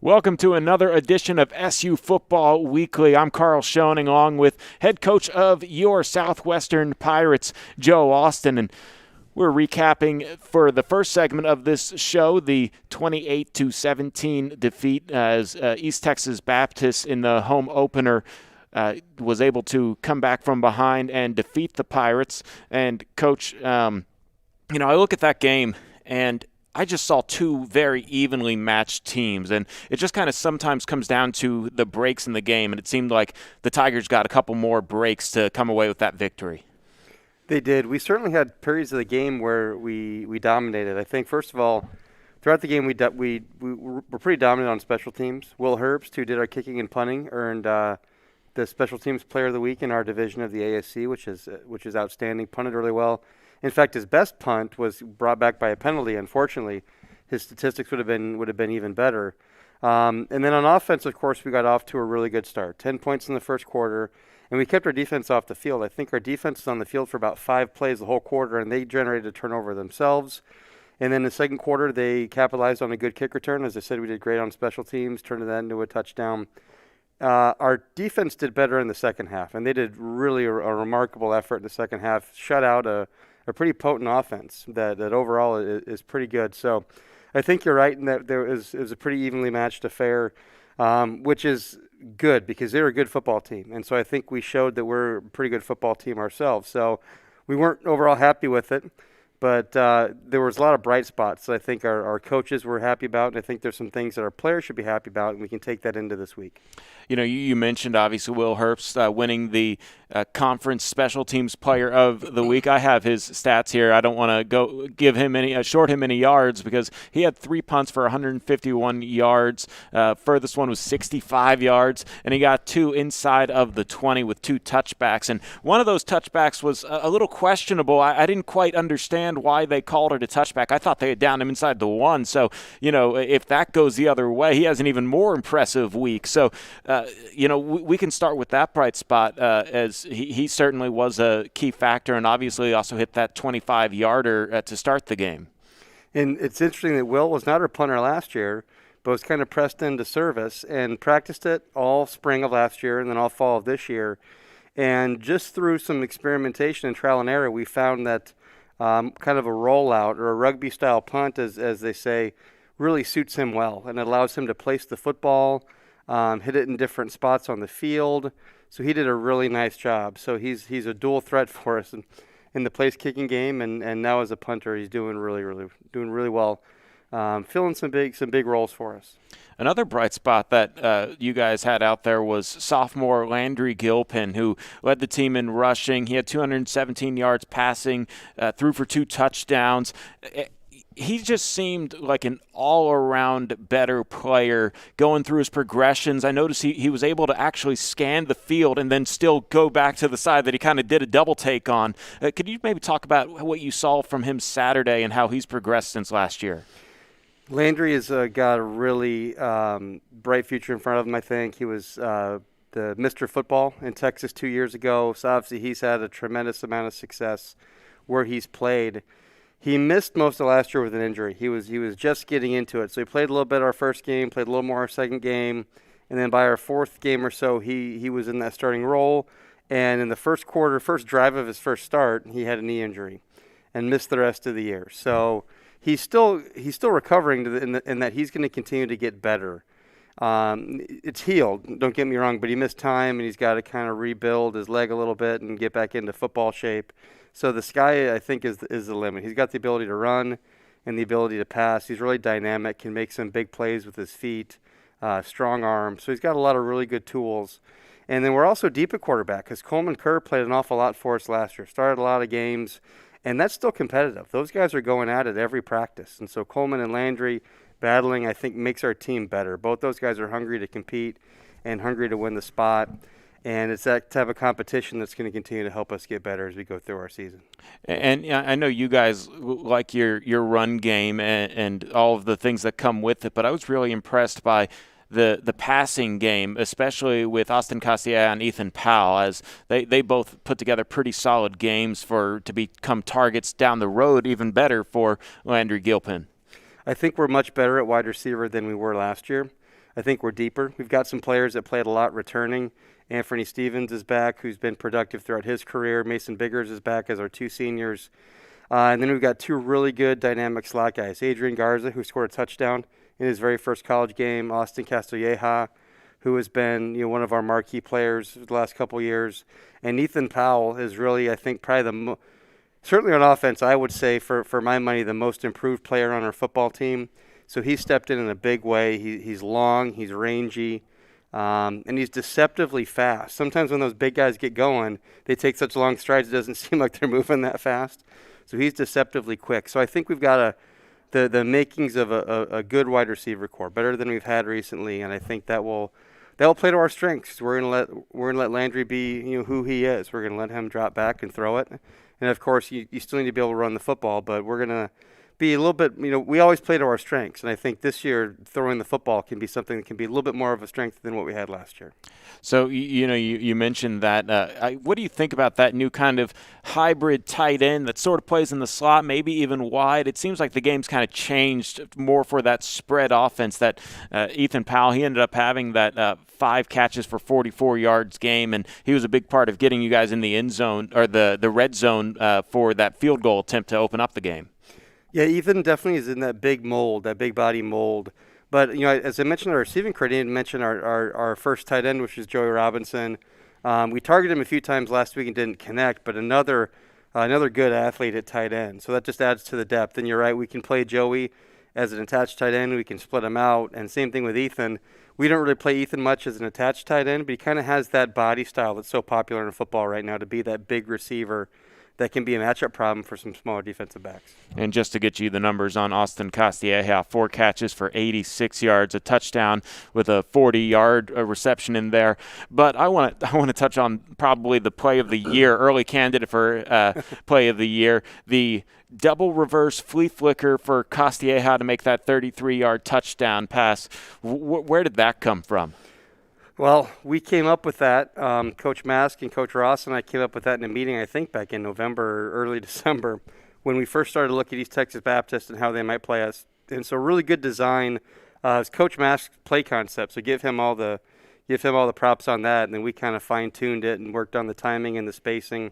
Welcome to another edition of SU Football Weekly. I'm Carl Schoening, along with head coach of your Southwestern Pirates, Joe Austin, and we're recapping for the first segment of this show the 28-17 defeat as East Texas Baptist in the home opener was able to come back from behind and defeat the Pirates. And Coach, I look at that game and I just saw two very evenly matched teams, and it just kind of sometimes comes down to the breaks in the game, and it seemed like the Tigers got a couple more breaks to come away with that victory. They did. We certainly had periods of the game where we dominated. I think, first of all, throughout the game we were pretty dominant on special teams. Will Herbst, who did our kicking and punting, earned the Special Teams Player of the Week in our division of the ASC, which is outstanding. Punted really well. In fact, his best punt was brought back by a penalty. Unfortunately, his statistics would have been even better. And then on offense, of course, we got off to a really good start. 10 points in the first quarter, and we kept our defense off the field. I think our defense was on the field for about 5 plays the whole quarter, and they generated a turnover themselves. And then the second quarter, they capitalized on a good kick return. As I said, we did great on special teams, turned that into a touchdown. Our defense did better in the second half, and they did really a remarkable effort in the second half. Shut out a pretty potent offense that overall is pretty good. So I think you're right in that it was a pretty evenly matched affair, which is good because they're a good football team. And so I think we showed that we're a pretty good football team ourselves. So we weren't overall happy with it, but there was a lot of bright spots that I think our coaches were happy about, and I think there's some things that our players should be happy about, and we can take that into this week. You mentioned, obviously, Will Herbst winning the Conference Special Teams Player of the Week. I have his stats here. I don't want to go give him short him any yards because he had 3 punts for 151 yards. Furthest one was 65 yards, and he got 2 inside of the 20 with 2 touchbacks. And one of those touchbacks was a little questionable. I didn't quite understand why they called it a touchback. I thought they had downed him inside the 1. So, if that goes the other way, he has an even more impressive week. So, we can start with that bright spot as he certainly was a key factor and obviously also hit that 25-yarder to start the game. And it's interesting that Will was not our punter last year, but was kind of pressed into service and practiced it all spring of last year and then all fall of this year. And just through some experimentation and trial and error, we found that kind of a rollout or a rugby-style punt, as they say, really suits him well. And it allows him to place the football, hit it in different spots on the field. So he did a really nice job. So he's a dual threat for us in the place kicking game, and now as a punter, he's doing really well, filling some big roles for us. Another bright spot that you guys had out there was sophomore Landry Gilpin, who led the team in rushing. He had 217 yards passing, threw for 2 touchdowns. He just seemed like an all-around better player going through his progressions. I noticed he was able to actually scan the field and then still go back to the side that he kind of did a double take on. Could you maybe talk about what you saw from him Saturday and how he's progressed since last year? Landry has got a really bright future in front of him, I think. He was the Mr. Football in Texas 2 years ago, so obviously he's had a tremendous amount of success where he's played. He missed most of last year with an injury. He was just getting into it. So he played a little bit our first game, played a little more our second game, and then by our fourth game or so, he was in that starting role. And in the first quarter, first drive of his first start, he had a knee injury and missed the rest of the year. So he's still recovering in that he's going to continue to get better. It's healed, don't get me wrong, but he missed time, and he's got to kind of rebuild his leg a little bit and get back into football shape. So the sky, I think, is the limit. He's got the ability to run and the ability to pass. He's really dynamic, can make some big plays with his feet, strong arm. So he's got a lot of really good tools. And then we're also deep at quarterback because Coleman Kerr played an awful lot for us last year, started a lot of games, and that's still competitive. Those guys are going at it every practice. And so Coleman and Landry battling, I think, makes our team better. Both those guys are hungry to compete and hungry to win the spot. And it's that type of competition that's going to continue to help us get better as we go through our season. And I know you guys like your run game and all of the things that come with it, but I was really impressed by the passing game, especially with Austin Castilla and Ethan Powell, as they both put together pretty solid games to become targets down the road, even better for Landry Gilpin. I think we're much better at wide receiver than we were last year. I think we're deeper. We've got some players that played a lot returning. Anthony Stevens is back, who's been productive throughout his career. Mason Biggers is back as our two seniors. And then we've got two really good dynamic slot guys. Adrian Garza, who scored a touchdown in his very first college game. Austin Castilleja, who has been one of our marquee players the last couple years. And Ethan Powell is really, I think, probably certainly on offense, I would say, for my money, the most improved player on our football team. So he stepped in a big way. He's long, he's rangy, and he's deceptively fast. Sometimes when those big guys get going, they take such long strides, it doesn't seem like they're moving that fast. So he's deceptively quick. So I think we've got the makings of a good wide receiver core, better than we've had recently, and I think that will play to our strengths. We're gonna let Landry be who he is. We're gonna let him drop back and throw it, and of course you still need to be able to run the football, but we're gonna be a little bit, we always play to our strengths, and I think this year throwing the football can be something that can be a little bit more of a strength than what we had last year. So, you mentioned that. What do you think about that new kind of hybrid tight end that sort of plays in the slot, maybe even wide? It seems like the game's kind of changed more for that spread offense that Ethan Powell, he ended up having that 5 catches for 44 yards game, and he was a big part of getting you guys in the end zone or the red zone for that field goal attempt to open up the game. Yeah, Ethan definitely is in that big mold, that big body mold. But, as I mentioned, our receiving credit, I didn't mention our first tight end, which is Joey Robinson. We targeted him a few times last week and didn't connect, but another good athlete at tight end. So that just adds to the depth. And you're right, we can play Joey as an attached tight end. We can split him out. And same thing with Ethan. We don't really play Ethan much as an attached tight end, but he kind of has that body style that's so popular in football right now to be that big receiver that can be a matchup problem for some smaller defensive backs. And just to get you the numbers on Austin Castilleja, 4 catches for 86 yards, a touchdown with a 40-yard reception in there. But I want to touch on probably the play of the year, early candidate for play of the year, the double reverse flea flicker for Castilleja to make that 33-yard touchdown pass. Where did that come from? Well, we came up with that. Coach Mask and Coach Ross and I came up with that in a meeting, I think, back in November or early December when we first started looking at East Texas Baptist and how they might play us. And so really good design. It's Coach Mask's play concept, so give him all the props on that. And then we kind of fine-tuned it and worked on the timing and the spacing.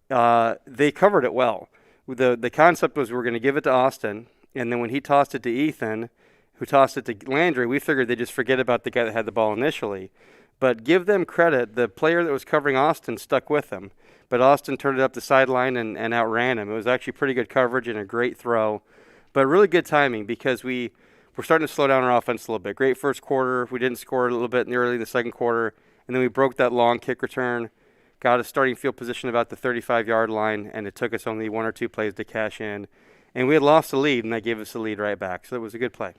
They covered it well. The concept was we were going to give it to Austin, and then when he tossed it to Ethan, who tossed it to Landry, we figured they'd just forget about the guy that had the ball initially. But give them credit. The player that was covering Austin stuck with him. But Austin turned it up the sideline and outran him. It was actually pretty good coverage and a great throw. But really good timing because we're starting to slow down our offense a little bit. Great first quarter. We didn't score a little bit early in the second quarter. And then we broke that long kick return, got a starting field position about the 35-yard line, and it took us only 1 or 2 plays to cash in. And we had lost the lead, and they gave us the lead right back. So it was a good play.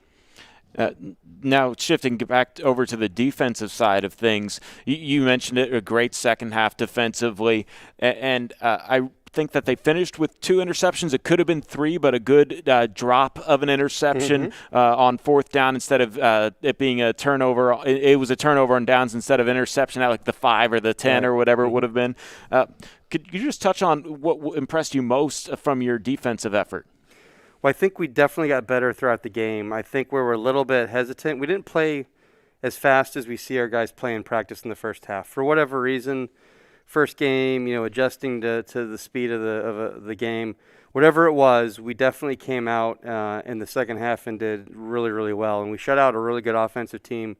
Now, shifting back over to the defensive side of things, you mentioned it, a great second half defensively, and I think that they finished with 2 interceptions. It could have been 3, but a good drop of an interception on 4th down instead of it being a turnover. It was a turnover on downs instead of interception at like the 5 or the 10 or whatever it would have been. Could you just touch on what impressed you most from your defensive effort? Well, I think we definitely got better throughout the game. I think we were a little bit hesitant. We didn't play as fast as we see our guys play in practice in the first half. For whatever reason, first game, adjusting to the speed of the game, whatever it was, we definitely came out in the second half and did really, really well. And we shut out a really good offensive team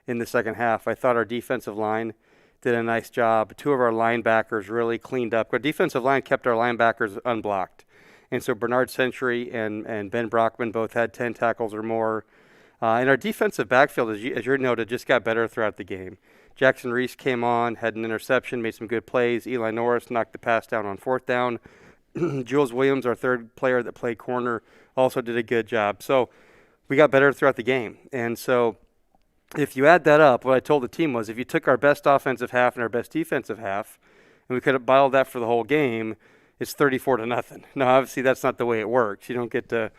in the second half. I thought our defensive line did a nice job. 2 of our linebackers really cleaned up. Our defensive line kept our linebackers unblocked. And so Bernard Century and Ben Brockman both had 10 tackles or more. And our defensive backfield, as you noted, just got better throughout the game. Jackson Reese came on, had an interception, made some good plays. Eli Norris knocked the pass down on 4th down. Jules Williams, our third player that played corner, also did a good job. So we got better throughout the game. And so if you add that up, what I told the team was if you took our best offensive half and our best defensive half, and we could have bottled that for the whole game, it's 34-0. Now, obviously, that's not the way it works. You don't get to,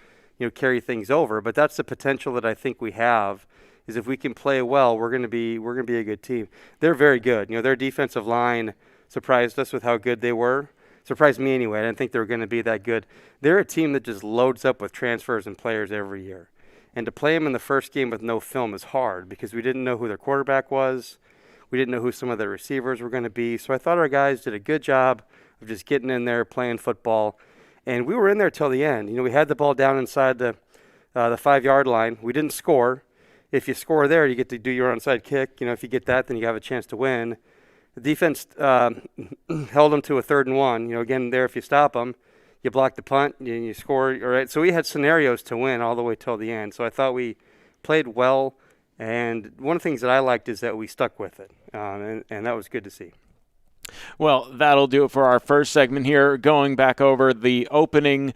carry things over. But that's the potential that I think we have. Is if we can play well, we're going to be a good team. They're very good. Their defensive line surprised us with how good they were. Surprised me anyway. I didn't think they were going to be that good. They're a team that just loads up with transfers and players every year. And to play them in the first game with no film is hard because we didn't know who their quarterback was. We didn't know who some of their receivers were going to be. So I thought our guys did a good job of just getting in there, playing football. And we were in there till the end. We had the ball down inside the 5-yard line. We didn't score. If you score there, you get to do your onside kick. If you get that, then you have a chance to win. The defense held them to a 3rd and 1. Again, there if you stop them, you block the punt and you score. All right. So we had scenarios to win all the way till the end. So I thought we played well. And one of the things that I liked is that we stuck with it, and that was good to see. Well, that'll do it for our first segment here, going back over the opening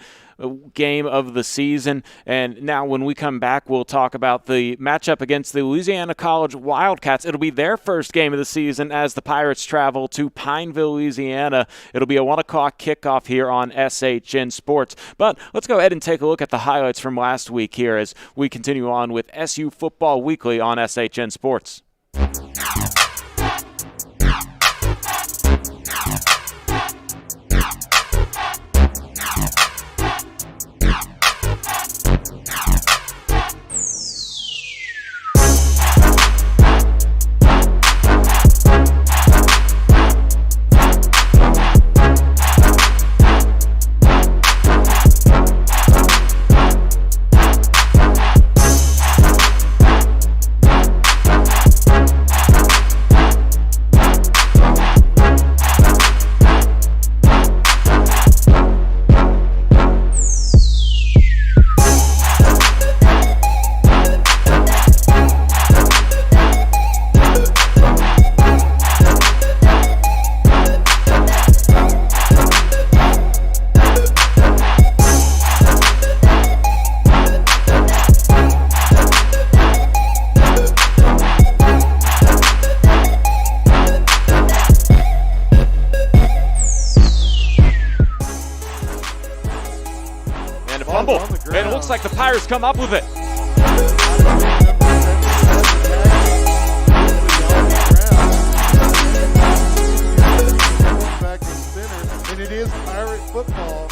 game of the season. And now when we come back, we'll talk about the matchup against the Louisiana College Wildcats. It'll be their first game of the season as the Pirates travel to Pineville, Louisiana. It'll be a 1 o'clock kickoff here on SHN Sports. But let's go ahead and take a look at the highlights from last week here as we continue on with SU Football Weekly on SHN Sports. And it looks like the Pirates come up with it. Back in center, and it is Pirate football.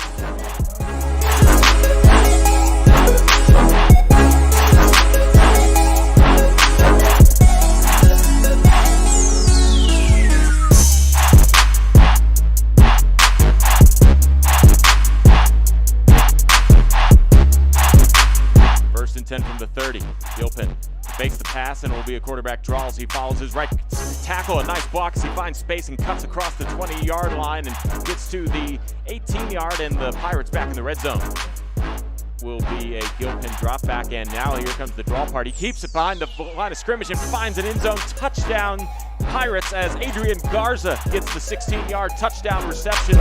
From the 30, Gilpin fakes the pass and it will be a quarterback draw as he follows his right tackle. A nice block as he finds space and cuts across the 20-yard line and gets to the 18-yard, and the Pirates back in the red zone. Will be a Gilpin drop back, and now here comes the draw part. He keeps it behind the line of scrimmage and finds an end zone touchdown Pirates as Adrian Garza gets the 16-yard touchdown reception.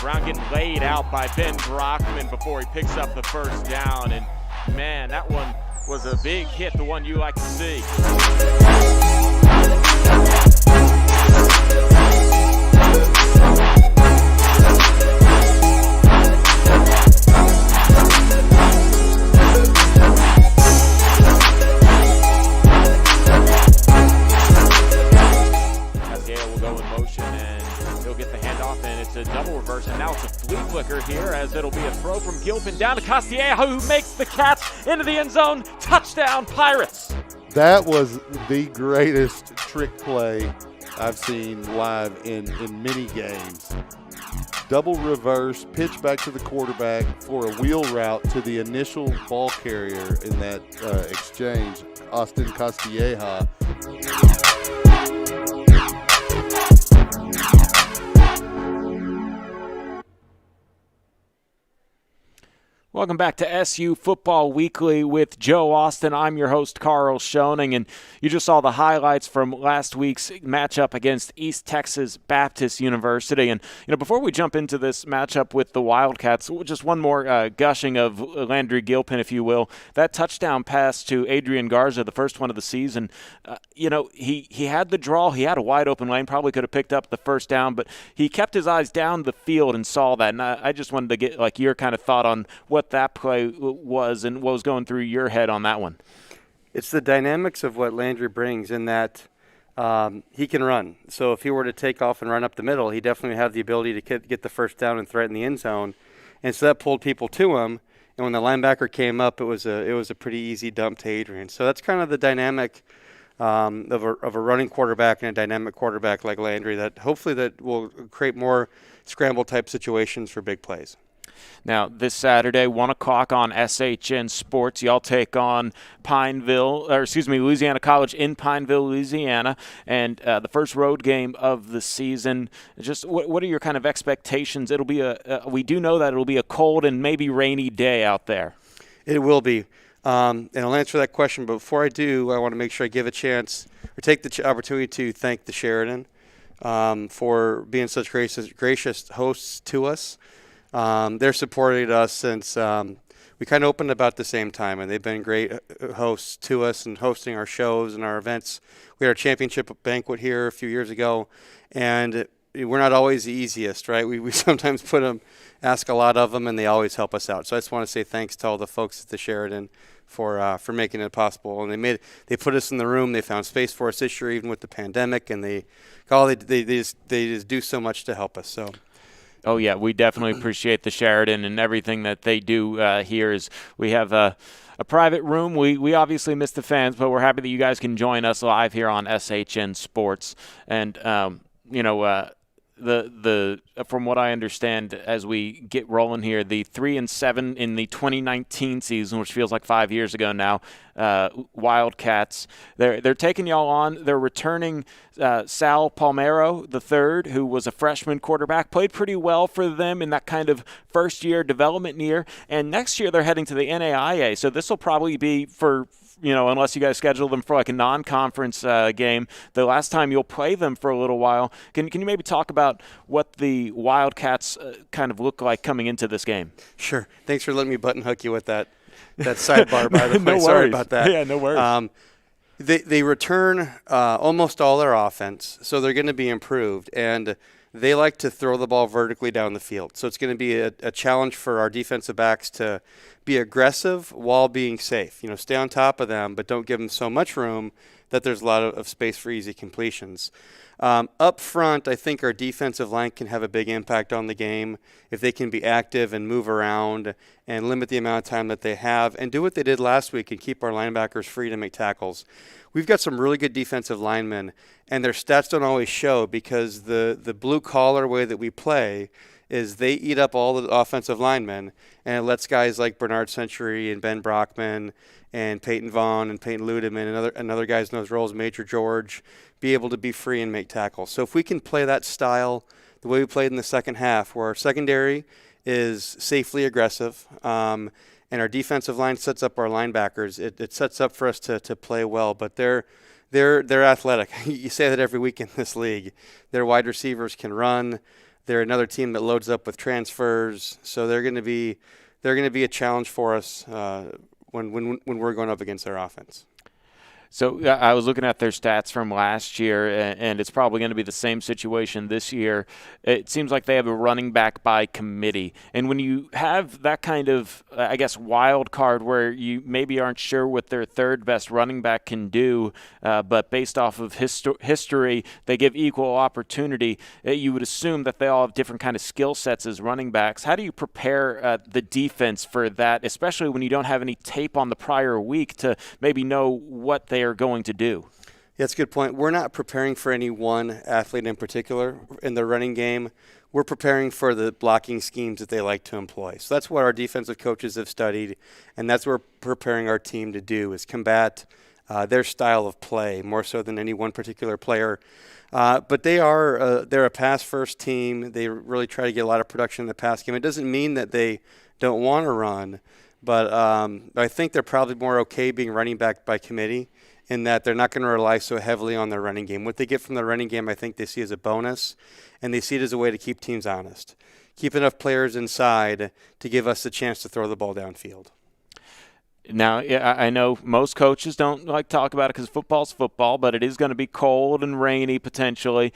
Brown getting laid out by Ben Brockman before he picks up the first down. And man, that one was a big hit, the one you like to see. Cascale will go in motion and he'll get the handoff, and it's a double reverse, and now it's a flea flicker here as it'll be a throw from Gilpin down to Castilleja, who makes the catch into the end zone. Touchdown, Pirates! That was the greatest trick play I've seen live in many games. Double reverse, pitch back to the quarterback for a wheel route to the initial ball carrier in that exchange, Austin Castilleja. Welcome back to SU Football Weekly with Joe Austin. I'm your host, Carl Schoening, and you just saw the highlights from last week's matchup against East Texas Baptist University. And before we jump into this matchup with the Wildcats, just one more gushing of Landry Gilpin, if you will. That touchdown pass to Adrian Garza, the first one of the season. He had the draw. He had a wide open lane. Probably could have picked up the first down, but he kept his eyes down the field and saw that. And I just wanted to get your kind of thought on what that play was and what was going through your head on that one. It's the dynamics of what Landry brings in that he can run. So if he were to take off and run up the middle, he definitely would have the ability to get the first down and threaten the end zone. And so that pulled people to him. And when the linebacker came up, it was a pretty easy dump to Adrian. So that's kind of the dynamic of a running quarterback and a dynamic quarterback like Landry that hopefully that will create more scramble type situations for big plays. Now, this Saturday, 1 o'clock on SHN Sports, y'all take on Louisiana College in Pineville, Louisiana, and the first road game of the season. Just what are your kind of expectations? It'll be we do know that it'll be a cold and maybe rainy day out there. It will be. And I'll answer that question, but before I do, I want to make sure I give a chance or take the opportunity to thank the Sheridan for being such gracious hosts to us. They're supported us since we kind of opened about the same time, and they've been great hosts to us and hosting our shows and our events. We had our championship banquet here a few years ago, and we're not always the easiest, right? We sometimes ask a lot of them, and they always help us out. So I just want to say thanks to all the folks at the Sheridan for making it possible. And they put us in the room. They found space for us this year, even with the pandemic, and they just do so much to help us. So. Oh, yeah, we definitely appreciate the Sheridan and everything that they do here. Is we have a private room. We obviously miss the fans, but we're happy that you guys can join us live here on SHN Sports. And, from what I understand, as we get rolling here, the 3-7 in the 2019 season, which feels like 5 years ago now, Wildcats, they're taking y'all on. They're returning Sal Palmero III, who was a freshman quarterback, played pretty well for them in that kind of first-year development year. And next year they're heading to the NAIA, so this will probably be for – unless you guys schedule them for like a non-conference game, the last time you'll play them for a little while. Can you maybe talk about what the Wildcats kind of look like coming into this game? Sure. Thanks for letting me button hook you with that sidebar, by the way. No Sorry worries. about that. Yeah, no worries. They return almost all their offense, so they're going to be improved. And they like to throw the ball vertically down the field. So it's going to be a challenge for our defensive backs to be aggressive while being safe. Stay on top of them, but don't give them so much room that there's a lot of space for easy completions. Up front, I think our defensive line can have a big impact on the game if they can be active and move around and limit the amount of time that they have and do what they did last week and keep our linebackers free to make tackles. We've got some really good defensive linemen, and their stats don't always show because the blue-collar way that we play is they eat up all the offensive linemen, and it lets guys like Bernard Century and Ben Brockman and Peyton Vaughn and Peyton Ludeman and other guys in those roles, Major George, be able to be free and make tackles. So if we can play that style the way we played in the second half, where our secondary is safely aggressive and our defensive line sets up our linebackers, it sets up for us to play well. But they're athletic. You say that every week in this league. Their wide receivers can run. They're another team that loads up with transfers. So they're going to be a challenge for us when we're going up against their offense. So I was looking at their stats from last year, and it's probably going to be the same situation this year. It seems like they have a running back by committee. And when you have that kind of, wild card where you maybe aren't sure what their third best running back can do, but based off of history, they give equal opportunity, you would assume that they all have different kind of skill sets as running backs. How do you prepare the defense for that, especially when you don't have any tape on the prior week to maybe know what they are going to do? Yeah, that's a good point. We're not preparing for any one athlete in particular in the running game. We're preparing for the blocking schemes that they like to employ. So that's what our defensive coaches have studied, and that's what we're preparing our team to do, is combat their style of play more so than any one particular player. But they're a pass-first team. They really try to get a lot of production in the pass game. It doesn't mean that they don't want to run, but I think they're probably more okay being running back by committee, in that they're not going to rely so heavily on their running game. What they get from the running game, I think they see as a bonus, and they see it as a way to keep teams honest. Keep enough players inside to give us the chance to throw the ball downfield. Now, I know most coaches don't like to talk about it because football's football, but it is going to be cold and rainy potentially.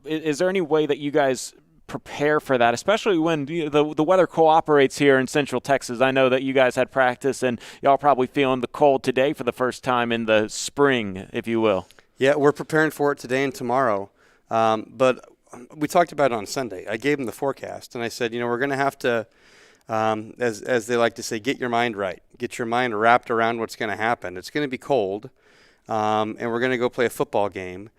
Is there any way that you guys prepare for that, especially when the weather cooperates here in Central Texas? I know that you guys had practice, and y'all probably feeling the cold today for the first time in the spring, if you will. Yeah, we're preparing for it today and tomorrow. But we talked about it on Sunday. I gave them the forecast, and I said, we're going to have to, as they like to say, get your mind right. Get your mind wrapped around what's going to happen. It's going to be cold, and we're going to go play a football game.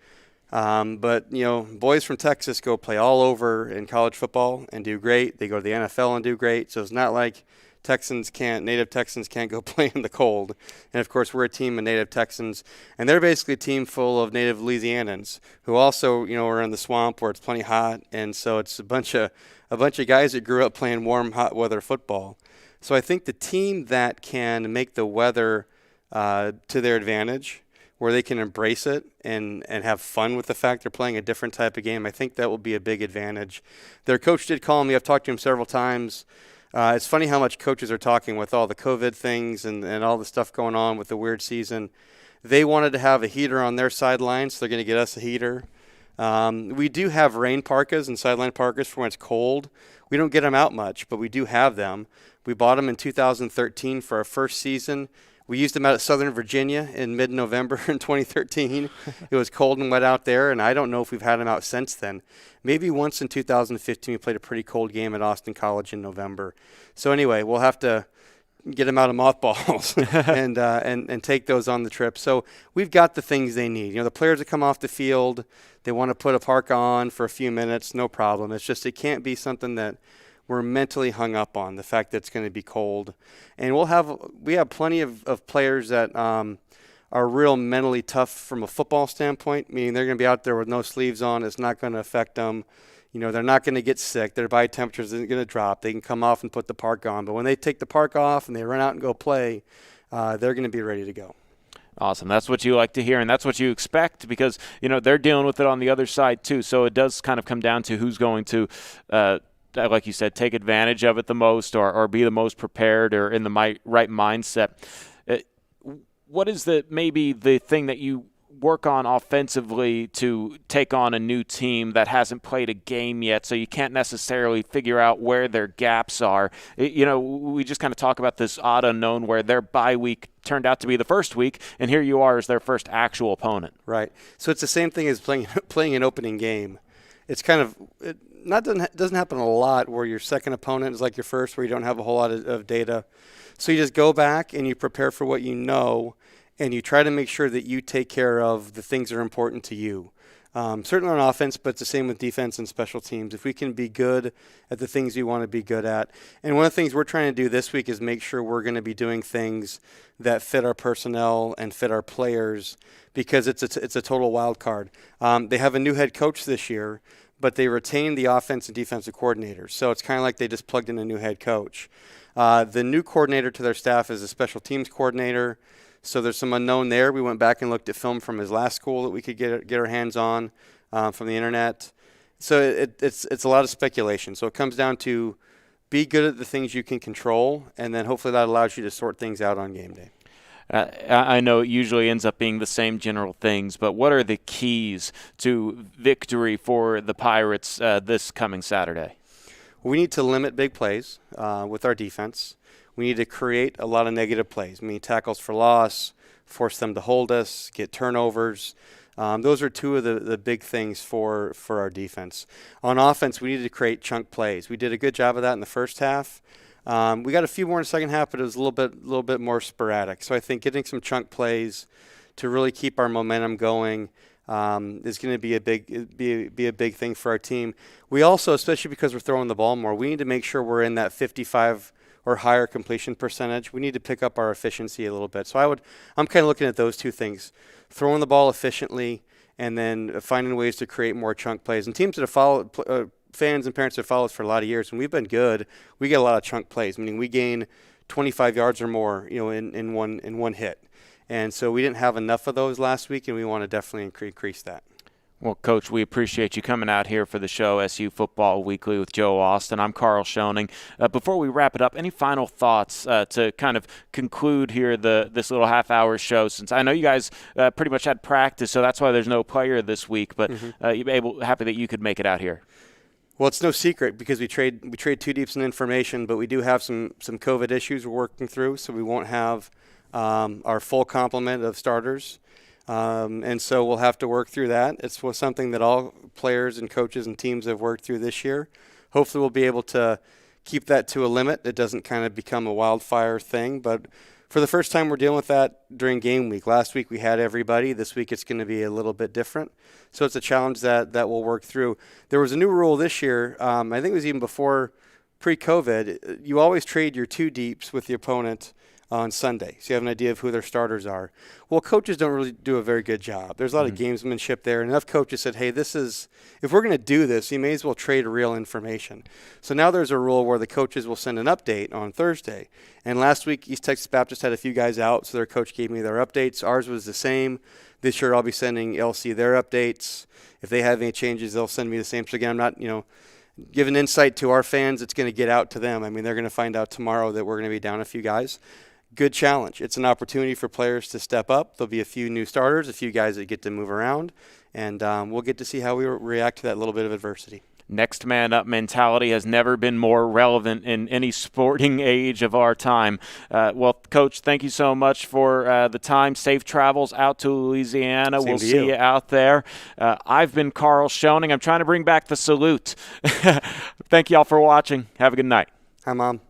But boys from Texas go play all over in college football and do great. They go to the NFL and do great. So it's not like native Texans can't go play in the cold. And of course, we're a team of native Texans, and they're basically a team full of native Louisianans who also, are in the swamp where it's plenty hot. And so it's a bunch of guys that grew up playing warm, hot weather football. So I think the team that can make the weather to their advantage, where they can embrace it and have fun with the fact they're playing a different type of game, I think that will be a big advantage. Their coach did call me. I've talked to him several times. It's funny how much coaches are talking with all the COVID things and all the stuff going on with the weird season. They wanted to have a heater on their sidelines, so they're going to get us a heater. We do have rain parkas and sideline parkas for when it's cold. We don't get them out much, but we do have them. We bought them in 2013 for our first season. We used them out at Southern Virginia in mid-November in 2013. It was cold and wet out there, and I don't know if we've had them out since then. Maybe once in 2015 we played a pretty cold game at Austin College in November. So anyway, we'll have to get them out of mothballs and take those on the trip. So we've got the things they need. The players that come off the field, they want to put a parka on for a few minutes, no problem. It's just it can't be something that we're mentally hung up on, the fact that it's going to be cold. And we have plenty of players that are real mentally tough from a football standpoint, meaning they're going to be out there with no sleeves on. It's not going to affect them. They're not going to get sick. Their body temperature isn't going to drop. They can come off and put the parka on. But when they take the parka off and they run out and go play, they're going to be ready to go. Awesome. That's what you like to hear, and that's what you expect because, they're dealing with it on the other side too. So it does kind of come down to who's going to like you said, take advantage of it the most or be the most prepared or in the right mindset. What is maybe the thing that you work on offensively to take on a new team that hasn't played a game yet, so you can't necessarily figure out where their gaps are? We just kind of talk about this odd unknown where their bye week turned out to be the first week, and here you are as their first actual opponent. Right. So it's the same thing as playing an opening game. It's kind of doesn't happen a lot where your second opponent is like your first, where you don't have a whole lot of data. So you just go back and you prepare for what you know, and you try to make sure that you take care of the things that are important to you. Certainly on offense, but it's the same with defense and special teams. If we can be good at the things we want to be good at. And one of the things we're trying to do this week is make sure we're going to be doing things that fit our personnel and fit our players, because it's a total wild card. They have a new head coach this year, but they retained the offense and defensive coordinators. So it's kind of like they just plugged in a new head coach. The new coordinator to their staff is a special teams coordinator. So there's some unknown there. We went back and looked at film from his last school that we could get our hands on from the internet. So it's a lot of speculation. So it comes down to be good at the things you can control, and then hopefully that allows you to sort things out on game day. I know it usually ends up being the same general things, but what are the keys to victory for the Pirates this coming Saturday? We need to limit big plays with our defense. We need to create a lot of negative plays, tackles for loss, force them to hold us, get turnovers. Those are two of the big things for our defense. On offense, we need to create chunk plays. We did a good job of that in the first half. We got a few more in the second half, but it was a little bit more sporadic. So I think getting some chunk plays to really keep our momentum going is going to be a big thing for our team. We also, especially because we're throwing the ball more, we need to make sure we're in that 55 or higher completion percentage. We need to pick up our efficiency a little bit. So I'm kind of looking at those two things: throwing the ball efficiently and then finding ways to create more chunk plays. And teams that have followed. Fans and parents have followed us for a lot of years, and we've been good. We get a lot of chunk plays, meaning we gain 25 yards or more, in one hit. And so we didn't have enough of those last week, and we want to definitely increase that. Well, Coach, we appreciate you coming out here for the show, SU Football Weekly with Joe Austin. I'm Carl Schoening. Before we wrap it up, any final thoughts to kind of conclude here this little half-hour show? Since I know you guys pretty much had practice, so that's why there's no player this week, but happy that you could make it out here. Well, it's no secret because we trade two deeps in information, but we do have some COVID issues we're working through, so we won't have our full complement of starters. And so we'll have to work through that. It's something that all players and coaches and teams have worked through this year. Hopefully we'll be able to keep that to a limit. It doesn't kind of become a wildfire thing, but for the first time we're dealing with that during game week. Last week we had everybody. This week it's going to be a little bit different. So it's a challenge that we'll work through. There was a new rule this year. I think it was even before pre-COVID. You always trade your two deeps with the opponent on Sunday, so you have an idea of who their starters are. Well, coaches don't really do a very good job. There's a lot of gamesmanship there, and enough coaches said, hey, if we're going to do this, you may as well trade real information. So now there's a rule where the coaches will send an update on Thursday. And last week, East Texas Baptist had a few guys out, so their coach gave me their updates. Ours was the same. This year I'll be sending LC their updates. If they have any changes, they'll send me the same. So again, I'm not, giving insight to our fans. It's going to get out to them. I mean, they're going to find out tomorrow that we're going to be down a few guys. Good challenge. It's an opportunity for players to step up. There'll be a few new starters, a few guys that get to move around, and we'll get to see how we react to that little bit of adversity. Next man up mentality has never been more relevant in any sporting age of our time. Well, Coach, thank you so much for the time. Safe travels out to Louisiana. Same we'll to see you. you out there. I've been Carl Schoening. I'm trying to bring back the salute. Thank you all for watching. Have a good night. Hi, Mom.